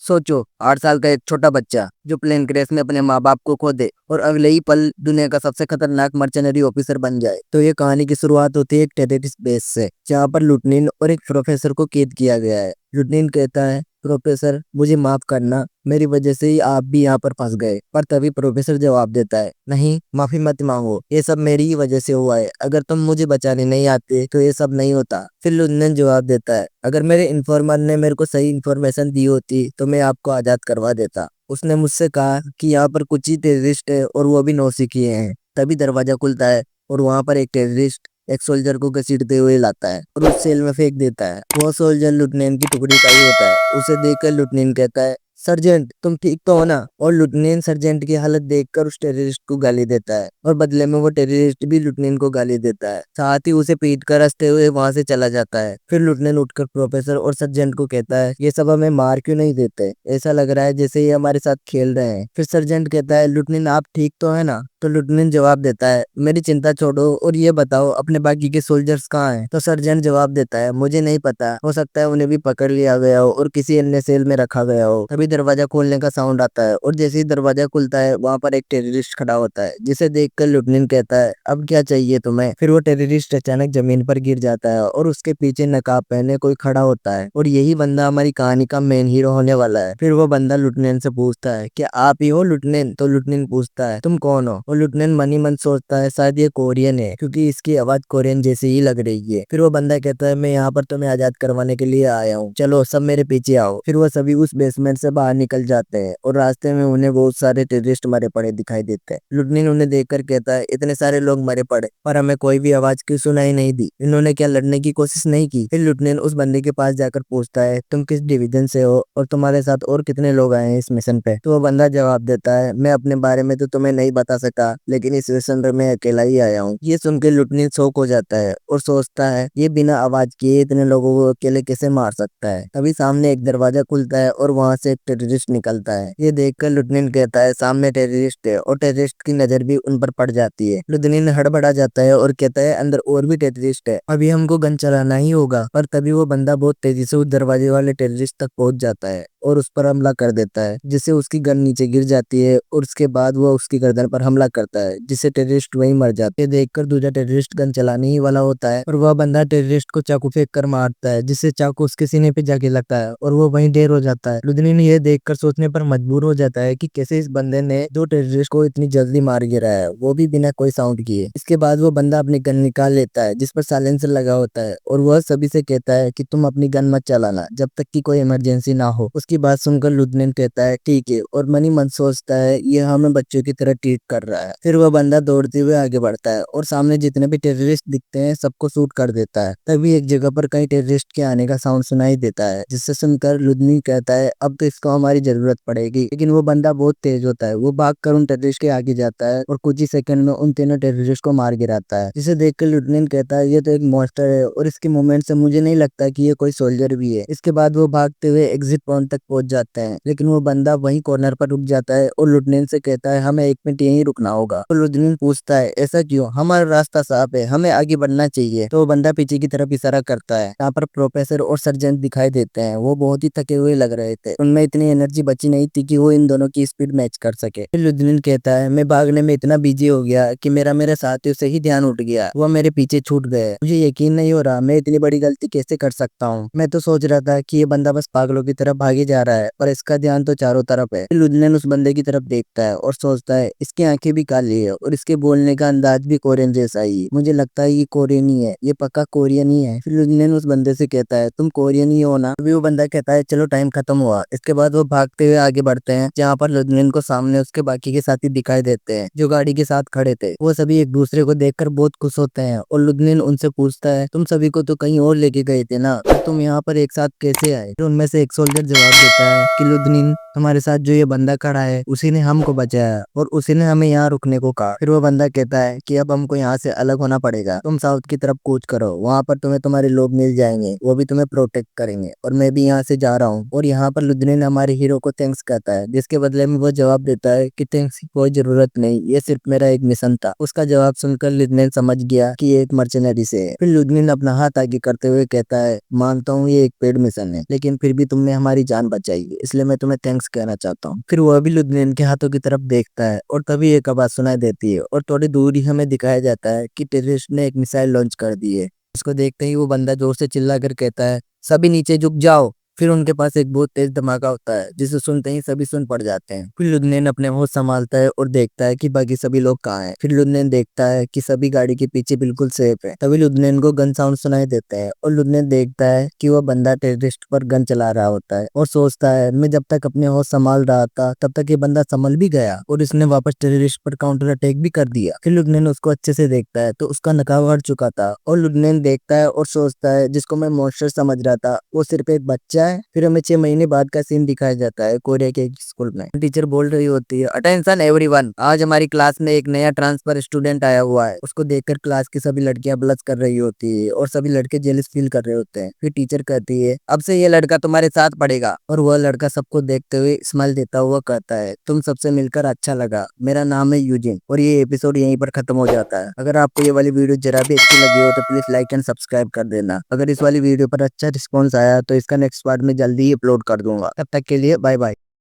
सोचो, 8 साल का एक छोटा बच्चा जो प्लेन क्रैश में अपने माँ बाप को खो दे और अगले ही पल दुनिया का सबसे खतरनाक मर्चेनरी ऑफिसर बन जाए। तो ये कहानी की शुरुआत होती है एक टेररिस्ट बेस से, जहाँ पर लुटनिन और एक प्रोफेसर को कैद किया गया है। लुटनिन कहता है, प्रोफेसर मुझे माफ करना, मेरी वजह से ही आप भी यहाँ पर फंस गए। पर तभी प्रोफेसर जवाब देता है, नहीं, माफी मत मांगो, ये सब मेरी ही वजह से हुआ है। अगर तुम मुझे बचाने नहीं आते तो ये सब नहीं होता। फिर लुटनिन जवाब देता है, अगर मेरे इन्फॉर्मर ने मेरे को सही इन्फॉर्मेशन दी होती तो मैं आपको आजाद करवा देता। उसने मुझसे कहा कि यहाँ पर कुछ ही टेररिस्ट है और वो भी नौसिखिए हैं। तभी दरवाजा खुलता है और वहां पर एक टेररिस्ट एक सोल्जर को घसीटते हुए लाता है और उस सेल में फेंक देता है। वो सोल्जर लुटनेन की टुकड़ी का ही होता है। उसे देखकर लुटनेन कहता है, सर्जेंट तुम ठीक तो हो ना? और लुटनेन सर्जेंट की हालत देखकर उस टेररिस्ट को गाली देता है और बदले में वो टेररिस्ट भी लुटनेन को गाली देता है। साथ ही उसे पीट कर हंसते हुए वहां से चला जाता है। फिर लुटनेन उठकर प्रोफेसर और सर्जेंट को कहता है, ये सब हमें मार क्यों नहीं देते? ऐसा लग रहा है जैसे ये हमारे साथ खेल रहे हैं। फिर सर्जेंट कहता है, लुटनेन आप ठीक तो है ना? तो लुटनेन जवाब देता है, मेरी चिंता छोड़ो और ये बताओ अपने बाकी के सोल्जर्स कहाँ हैं? तो सर्जेंट जवाब देता है, मुझे नहीं पता, हो सकता है उन्हें भी पकड़ लिया गया हो और किसी अन्य सेल में रखा गया हो। तभी दरवाजा खोलने का साउंड आता है और जैसे ही दरवाजा खुलता है वहां पर एक टेररिस्ट खड़ा होता है, जिसे देखकर लुटनेन कहता है, अब क्या चाहिए तुम्हें? फिर वो टेररिस्ट अचानक जमीन पर गिर जाता है और उसके पीछे नकाब पहने कोई खड़ा होता है और यही बंदा हमारी कहानी का मेन हीरो होने वाला है। फिर वो बंदा लुटनेन से पूछता है, क्या आप ही हो लुटनेन? तो लुटनेन पूछता है, तुम कौन हो? और लुटनेन मन ही मन सोचता है शायद ये कोरियन है, क्योंकि इसकी आवाज कोरियन जैसी ही लग रही है। फिर वो बंदा कहता है, मैं यहाँ पर तुम्हें आजाद करवाने के लिए आया हूँ, चलो सब मेरे पीछे आओ। फिर वो सभी उस बेसमेंट से बाहर निकल जाते हैं और रास्ते में उन्हें बहुत सारे टेररिस्ट मरे पड़े दिखाई देते हैं। लुटनेन उन्हें देखकर कहता है, इतने सारे लोग मरे पड़े पर हमें कोई भी आवाज क्यों सुनाई नहीं दी? इन्होंने क्या लड़ने की कोशिश नहीं की? फिर लुटनेन उस बंदे के पास जाकर पूछता है, तुम किस डिवीजन से हो और तुम्हारे साथ और कितने लोग आए हैं इस मिशन पे? तो वो बंदा जवाब देता है, मैं अपने बारे में तो तुम्हें नहीं बता सका, लेकिन इस मिशन पे मैं अकेला ही आया हूँ। ये सुन के लुटनेन शॉक हो जाता है और सोचता है, ये बिना आवाज किए इतने लोगों को अकेले कैसे मार सकता है? तभी सामने एक दरवाजा खुलता है और वहां से एक टेररिस्ट निकलता है। ये देखकर लुटनेन कहता है, सामने टेररिस्ट है, और टेररिस्ट की नजर भी उन पर पड़ जाती है। लुटनेन हड़बड़ा जाता है और कहता है, अंदर और भी टेररिस्ट है, अभी हमको गन चलाना ही होगा। पर तभी वो बंदा बहुत तेजी से उस दरवाजे वाले टेररिस्ट तक पहुंच जाता है और उस पर हमला कर देता है, जिससे उसकी गन नीचे गिर जाती है और उसके बाद वो उसकी गर्दन पर हमला करता है, जिससे टेररिस्ट वहीं मर जाते हैं। देखकर दूसरा टेररिस्ट गन चलाने ही वाला होता है और वह बंदा टेररिस्ट को चाकू फेंक कर मारता है, जिससे चाकू उसके सीने पे जाके लगता है और वो वहीं ढेर हो जाता है। लुदनीन ये देखकर सोचने पर मजबूर हो जाता है कि कैसे इस बंदे ने दो टेररिस्ट को इतनी जल्दी मार गिरा है, वो भी बिना कोई साउंड किए। इसके बाद वो बंदा अपनी गन निकाल लेता है, जिस पर साइलेंसर लगा होता है, और वह सभी से कहता है कि तुम अपनी गन मत चलाना जब तक कि कोई इमरजेंसी ना हो। उसकी बात सुनकर लुदनीन कहता है, ठीक है, और मनी मन सोचता है, ये हमें बच्चों की तरह ट्रीट कर रहा है। फिर वह बंदा दौड़ते हुए आगे बढ़ता है और सामने जितने भी टेररिस्ट दिखते हैं सबको शूट कर देता है। तभी एक जगह पर कई टेररिस्ट के आने का साउंड सुनाई देता है, जिससे सुनकर लुदनीन कहता है, अब तो इसको हमारी जरूरत पड़ेगी। लेकिन वो बंदा बहुत तेज होता है, वो भागकर उन टेररिस्ट के आगे जाता है और कुछ ही सेकंड में उन तीनों टेररिस्ट को मार गिराता है, जिसे देखकर लुटनेन कहता है, ये तो एक मॉन्स्टर है और इसके मूवमेंट से मुझे नहीं लगता कि ये कोई सोल्जर भी है। इसके बाद वो भागते हुए एग्जिट पॉइंट तक पहुंच जाते हैं, लेकिन वो बंदा वहीं कॉर्नर पर रुक जाता है और लुटनेन से कहता है, हमें 1 मिनट यहीं रुकना होगा। तो लुटनेन पूछता है, ऐसा क्यों? हमारा रास्ता साफ है, हमें आगे बढ़ना चाहिए। तो वो बंदा पीछे की तरफ इशारा करता है। यहाँ पर प्रोफेसर और सर्जेंट दिखाई देते हैं, वो बहुत ही थके हुए लग रहे थे, उनमें इतनी एनर्जी बची नहीं थी कि वो इन दोनों की स्पीड मैच कर सके। फिर लुदनीन कहता है, मैं भागने में इतना बिजी हो गया कि मेरा मेरे साथियों से ही ध्यान उठ गया, वो मेरे पीछे छूट गए। मुझे यकीन नहीं हो रहा मैं इतनी बड़ी गलती कैसे कर सकता हूँ। मैं तो सोच रहा था कि ये बंदा बस पागलों की तरफ भागे जा रहा है, पर इसका ध्यान तो चारों तरफ है। फिर लुदनीन उस बंदे की तरफ देखता है और सोचता है, इसकी आंखें भी काली है और इसके बोलने का अंदाज भी कोरियन जैसा ही है। मुझे लगता है ये कोरियन ही है, ये पक्का कोरियन ही है। फिर लुदनीन उस बंदे से कहता है, तुम कोरियन ही हो ना? अभी वो बंदा कहता है, चलो टाइम खत्म हुआ। इसके बाद वो भागते हुए आगे बढ़ते हैं, जहाँ पर लुदनीन को सामने उसके बाकी के साथी दिखाई देते हैं जो गाड़ी के साथ खड़े थे। वो सभी एक दूसरे को देखकर बहुत खुश होते हैं और लुदनीन उनसे पूछता है, तुम सभी को तो कहीं और लेके गए थे ना, तो तुम यहाँ पर एक साथ कैसे आए? फिर उनमें से एक सोल्जर जवाब देता है कि लुदनीन, हमारे साथ जो ये बंदा खड़ा है उसी ने हमको बचाया और उसी ने हमें यहाँ रुकने को कहा। फिर वो बंदा कहता है कि अब हमको यहाँ से अलग होना पड़ेगा, तुम साउथ की तरफ कूच करो, वहाँ पर तुम्हें तुम्हारे लोग मिल जाएंगे, वो भी तुम्हें प्रोटेक्ट करेंगे और मैं भी यहाँ से जा रहा हूँ। और यहाँ पर लुदनीन हमारे हीरो को थैंक्स कहता है, जिसके बदले में वो जवाब देता है कि थैंक्स की कोई जरूरत नहीं, ये सिर्फ मेरा एक मिशन था। उसका जवाब सुनकर लुदनीन समझ गया कि ये एक मर्चेनरी से है। फिर लुदनीन अपना हाथ आगे करते हुए कहता है, मानता हूँ ये एक पेड मिशन है, लेकिन फिर भी तुमने हमारी जान जान बचाई है, इसलिए मैं तुम्हें थैंक्स कहना चाहता हूँ। फिर वह भी लुदनियन के हाथों की तरफ देखता है और तभी एक आवाज सुनाई देती है और थोड़ी दूर ही हमें दिखाया जाता है कि टेररिस्ट ने एक मिसाइल लॉन्च कर दी है। उसको देखते ही वो बंदा जोर से चिल्ला कर कहता है, सभी नीचे झुक जाओ। फिर उनके पास एक बहुत तेज धमाका होता है जिसे सुनते ही सभी सुन पड़ जाते हैं। फिर लुदनेन अपने होश संभालता है और देखता है कि बाकी सभी लोग कहाँ हैं। फिर लुदनेन देखता है कि सभी गाड़ी के पीछे बिल्कुल सेफ है। तभी लुदनेन को गन साउंड सुनाई देता है और लुदनेन देखता है कि वह बंदा टेररिस्ट पर गन चला रहा होता है और सोचता है, मैं जब तक अपने होश संभाल रहा था तब तक ये बंदा संभल भी गया और इसने वापस टेररिस्ट पर काउंटर अटैक भी कर दिया। फिर लुदनेन उसको अच्छे से देखता है तो उसका नकाब हट चुका था और लुदनेन देखता है और सोचता है, जिसको मैं मॉन्स्टर समझ रहा था वो सिर्फ एक बच्चा है। फिर हमें 6 महीने बाद का सीन दिखाया जाता है कोरिया के एक स्कूल में। टीचर बोल रही होती है, अटेंशन एवरीवन, आज हमारी क्लास में एक नया ट्रांसफर स्टूडेंट आया हुआ है। उसको देखकर क्लास की सभी लड़कियां ब्लश कर रही होती है और सभी लड़के जेलस फील कर रहे होते हैं। फिर टीचर कहती है, अब से ये लड़का तुम्हारे साथ पढ़ेगा। और वह लड़का सबको देखते हुए स्माइल देता हुआ कहता है, तुम सबसे मिलकर अच्छा लगा, मेरा नाम है यूजिन। और ये एपिसोड यहीं पर खत्म हो जाता है। अगर आपको ये वाली वीडियो जरा भी अच्छी लगी हो तो प्लीज लाइक एंड सब्सक्राइब कर देना। अगर इस वाली वीडियो पर अच्छा रिस्पॉन्स आया तो इसका नेक्स्ट पार्ट में जल्दी ही अपलोड कर दूंगा। तब तक के लिए बाय बाय।